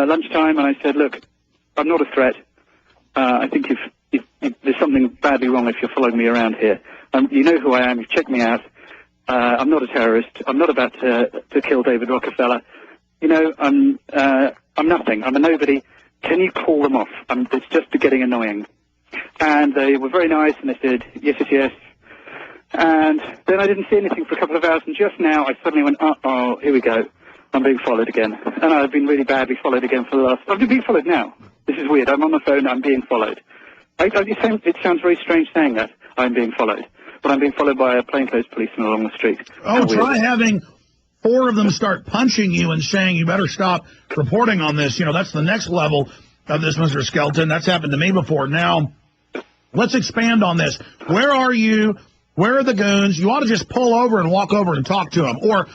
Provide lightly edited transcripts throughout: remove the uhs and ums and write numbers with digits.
lunchtime, and I said, look, I'm not a threat. I think if there's something badly wrong if you're following me around here. You know who I am. You've checked me out. I'm not a terrorist. I'm not about to kill David Rockefeller. You know, I'm nothing. I'm a nobody. Can you call them off? It's just getting annoying. And they were very nice, and they said, yes, yes, yes. And then I didn't see anything for a couple of hours, and just now I suddenly went, uh-oh, here we go. I'm being followed again. And I've been really badly followed again for the last... I'm being followed now. This is weird. I'm on the phone, I'm being followed. It sounds very strange saying that, I'm being followed. But I'm being followed by a plainclothes policeman along the street. Oh, try having 4 of them start punching you and saying you better stop reporting on this. You know, that's the next level of this, Mr. Skelton. That's happened to me before. Now, let's expand on this. Where are you? Where are the goons? You ought to just pull over and walk over and talk to them. Or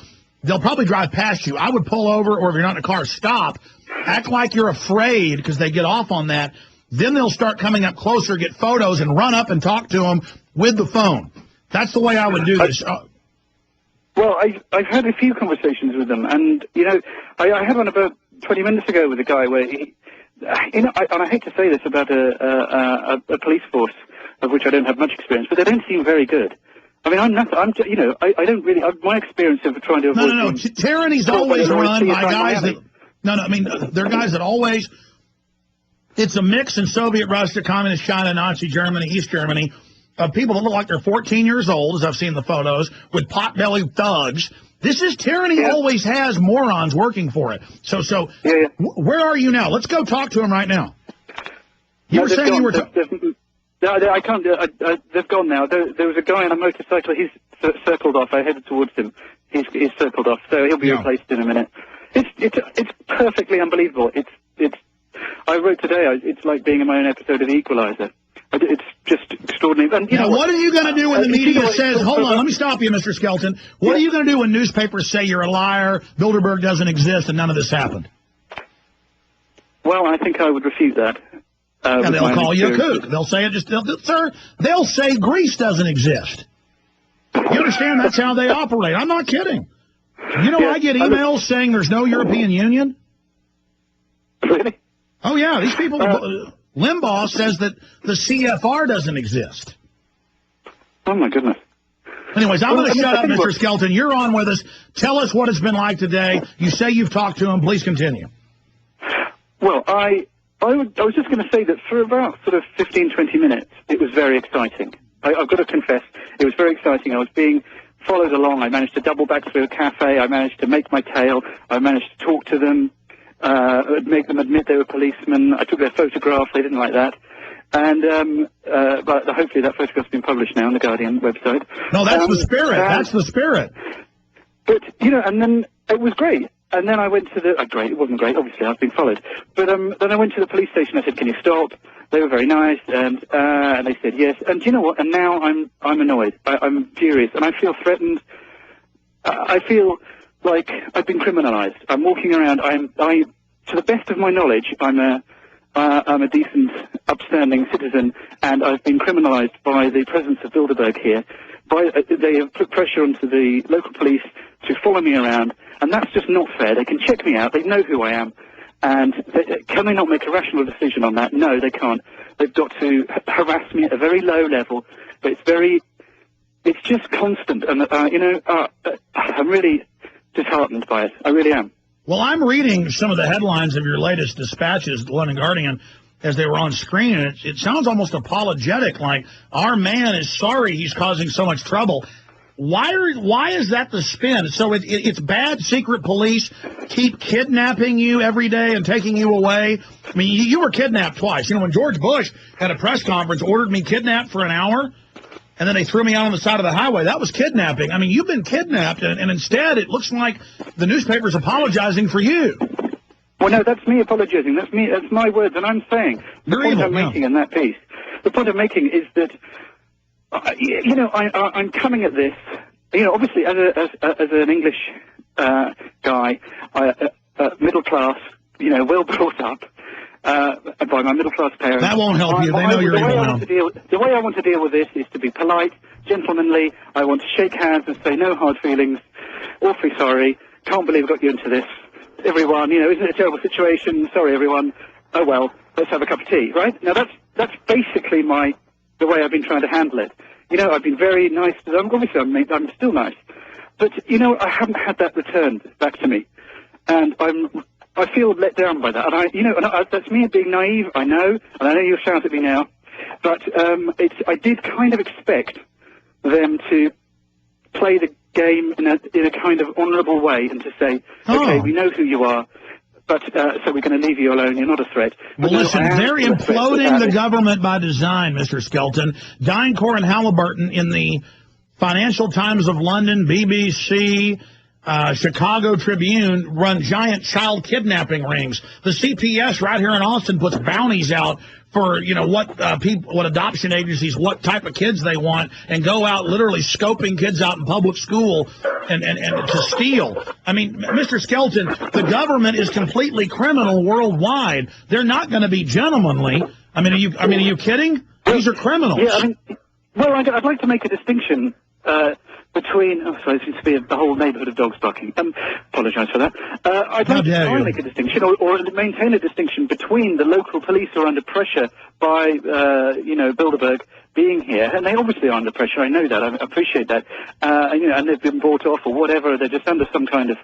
they'll probably drive past you. I would pull over, or if you're not in a car, stop. Act like you're afraid because they get off on that. Then they'll start coming up closer, get photos, and run up and talk to them with the phone. That's the way I would do this. Well, I've had a few conversations with them, and, you know, I had one about 20 minutes ago with a guy where he, you know, and I hate to say this about a police force of which I don't have much experience, but they don't seem very good. I mean, you know, I don't really, my experience of trying to avoid... No. Tyranny's always run by guys that... No, I mean, they're guys that always... It's a mix in Soviet Russia, Communist China, Nazi Germany, East Germany, of people that look like they're 14 years old, as I've seen the photos, with pot-bellied thugs. This is tyranny. Always has morons working for it. So where are you now? Let's go talk to him right now. You were saying you were... No, I can't. They've gone now. There was a guy on a motorcycle. He's circled off. I headed towards him. He's circled off, so he'll be replaced in a minute. It's perfectly unbelievable. I wrote today. It's like being in my own episode of The Equalizer. It's just extraordinary. And, now, what are you going to do when the media says, hold on, let me stop you, Mr. Skelton. What are you going to do when newspapers say you're a liar, Bilderberg doesn't exist, and none of this happened? Well, I think I would refute that. And they'll call you a kook. They'll say they'll say Greece doesn't exist. You understand? That's how they operate. I'm not kidding. You know, I get emails saying there's no European Union. Really? Oh, yeah. These people... Limbaugh says that the CFR doesn't exist. Oh, my goodness. Anyways, I'm going to shut up, Mr. Skelton. You're on with us. Tell us what it's been like today. You say you've talked to him. Please continue. Well, I was just going to say that for about sort of 15, 20 minutes, it was very exciting. I've got to confess, it was very exciting. I was being followed along. I managed to double back through a cafe. I managed to make my tail. I managed to talk to them. Make them admit they were policemen. I took their photograph. They didn't like that. And but hopefully that photograph's been published now on the Guardian website. No, that's the spirit. That's the spirit. But, you know, and then it was great. And then I went to the... great. It wasn't great. Obviously, I've been followed. But then I went to the police station. I said, can you stop? They were very nice. And they said yes. And do you know what? And now I'm annoyed. I'm furious. And I feel threatened. I feel... like I've been criminalized. I'm walking around. To the best of my knowledge, I'm a decent, upstanding citizen, and I've been criminalized by the presence of Bilderberg here. They have put pressure onto the local police to follow me around, and that's just not fair. They can check me out. They know who I am, and can they not make a rational decision on that? No, they can't. They've got to harass me at a very low level, but it's just constant, and you know, I'm really disheartened by it. I really am. Well, I'm reading some of the headlines of your latest dispatches, the London Guardian, as they were on screen, and it sounds almost apologetic, like our man is sorry he's causing so much trouble. Why is that the spin? So it's bad secret police keep kidnapping you every day and taking you away? I mean, you were kidnapped twice. You know, when George Bush had a press conference, ordered me kidnapped for an hour, and then they threw me out on the side of the highway. That was kidnapping. I mean, you've been kidnapped, and instead it looks like the newspaper's apologizing for you. Well, no, that's me apologizing. That's me. That's my words, and I'm saying the point I'm making in that piece. The point I'm making is that, you know, I'm coming at this. You know, obviously, as an English guy, middle class, you know, well brought up. By my middle-class parents. That won't help you. They know you're evil now. The way I want to deal with this is to be polite, gentlemanly. I want to shake hands and say no hard feelings. Awfully sorry. Can't believe I got you into this. everyone, isn't it a terrible situation? Sorry, everyone. Oh, well, let's have a cup of tea, right? Now, that's basically the way I've been trying to handle it. I've been very nice to them. Obviously, I'm still nice. But, I haven't had that returned back to me. And I feel let down by that. And that's me being naive, I know, and I know you'll shout at me now. But I did kind of expect them to play the game in a kind of honourable way and to say, okay, we know who you are, but so we're going to leave you alone. You're not a threat. Well, listen, they're imploding the government by design, Mr. Skelton. DynCorp and Halliburton in the Financial Times of London, BBC, Chicago Tribune run giant child kidnapping rings. The CPS right here in Austin puts bounties out for, what adoption agencies, what type of kids they want, and go out literally scoping kids out in public school and to steal. I mean, Mr. Skelton, the government is completely criminal worldwide. They're not going to be gentlemanly. I mean, are you kidding? These are criminals. Yeah, well, I'd like to make a distinction between, sorry, there seems to be a whole neighbourhood of dogs barking. Apologise for that. I'd like to try and make a distinction, or maintain a distinction between the local police who are under pressure by, Bilderberg being here, and they obviously are under pressure. I know that. I appreciate that. And they've been bought off or whatever. They're just under some kind of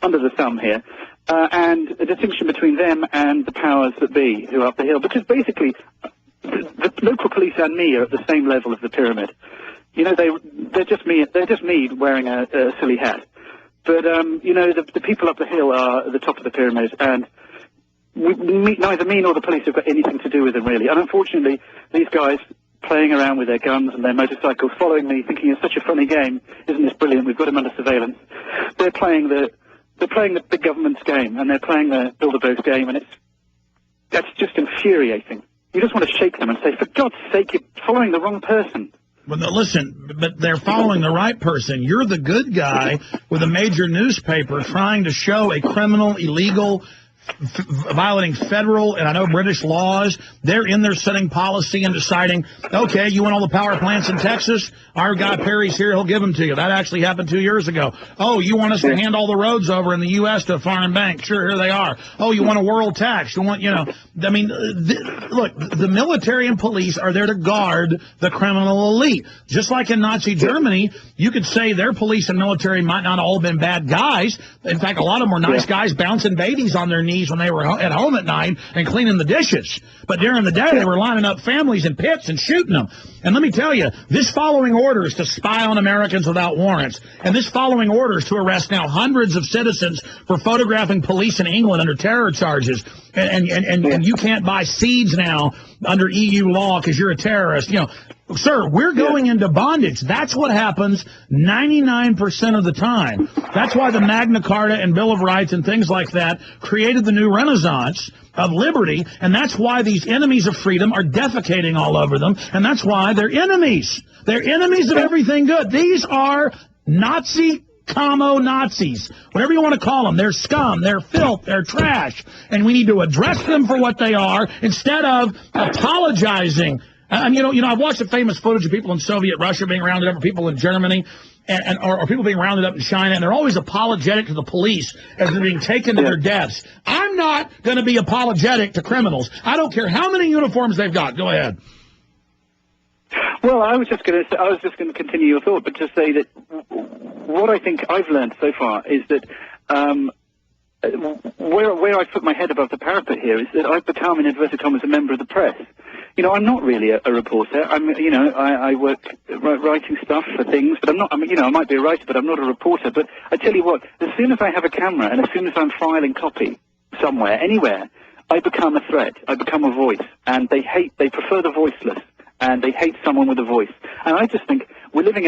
under the thumb here. And a distinction between them and the powers that be who are up the hill, because basically the local police and me are at the same level of the pyramid. They're just me. They're just me wearing a silly hat. But the people up the hill are at the top of the pyramid, and neither me nor the police have got anything to do with them really. And unfortunately, these guys playing around with their guns and their motorcycles, following me, thinking it's such a funny game. Isn't this brilliant? We've got him under surveillance. They're playing the big government's game, and they're playing the Bilderberg's game, and that's just infuriating. You just want to shake them and say, for God's sake, you're following the wrong person. Well, no, listen, but they're following the right person. You're the good guy with a major newspaper trying to show a criminal, illegal, violating federal and I know British laws. They're in there setting policy and deciding, okay, you want all the power plants in Texas? Our guy Perry's here. He'll give them to you. That actually happened 2 years ago. Oh, you want us to hand all the roads over in the U.S. to a foreign bank? Sure, here they are. Oh, you want a world tax? You want, look, the military and police are there to guard the criminal elite. Just like in Nazi Germany, you could say their police and military might not all have been bad guys. In fact, a lot of them were nice guys bouncing babies on their knees when they were at home at night and cleaning the dishes. But during the day, they were lining up families in pits and shooting them. And let me tell you, this following orders to spy on Americans without warrants, and this following orders to arrest now hundreds of citizens for photographing police in England under terror charges, and you can't buy seeds now under EU law because you're a terrorist. Sir, we're going into bondage. That's what happens 99% of the time. That's why the Magna Carta and Bill of Rights and things like that created the new Renaissance of liberty, and that's why these enemies of freedom are defecating all over them, and that's why they're enemies. They're enemies of everything good. These are Nazi Nazis, whatever you want to call them. They're scum, they're filth, they're trash, and we need to address them for what they are instead of apologizing. And I've watched the famous footage of people in Soviet Russia being rounded up, or people in Germany, or people being rounded up in China, and they're always apologetic to the police as they're being taken to their deaths. I'm not going to be apologetic to criminals. I don't care how many uniforms they've got. Go ahead. Well, I was just going to continue your thought, but just say that what I think I've learned so far is that where I put my head above the parapet here is that I've become, in inverted commas, a member of the press. I'm not really a reporter. I work writing stuff for things, but I'm not. I might be a writer, but I'm not a reporter. But I tell you what, as soon as I have a camera and as soon as I'm filing copy somewhere, anywhere, I become a threat. I become a voice, and they prefer the voiceless, and they hate someone with a voice. And I just think we're living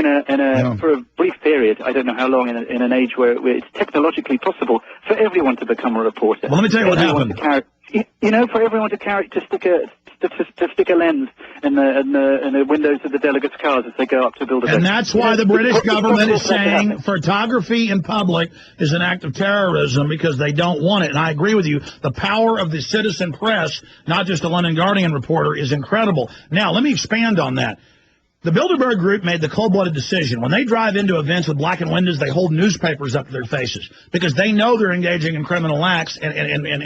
for a brief period, I don't know how long, in an age where it's technologically possible for everyone to become a reporter. Well, let me tell you what happened. For everyone to stick a lens in the windows of the delegates' cars as they go up to build a. And that's why the British government is saying photography in public is an act of terrorism, because they don't want it. And I agree with you. The power of the citizen press, not just a London Guardian reporter, is incredible. Now, let me expand on that. The Bilderberg Group made the cold-blooded decision. When they drive into events with blackened windows, they hold newspapers up to their faces because they know they're engaging in criminal acts and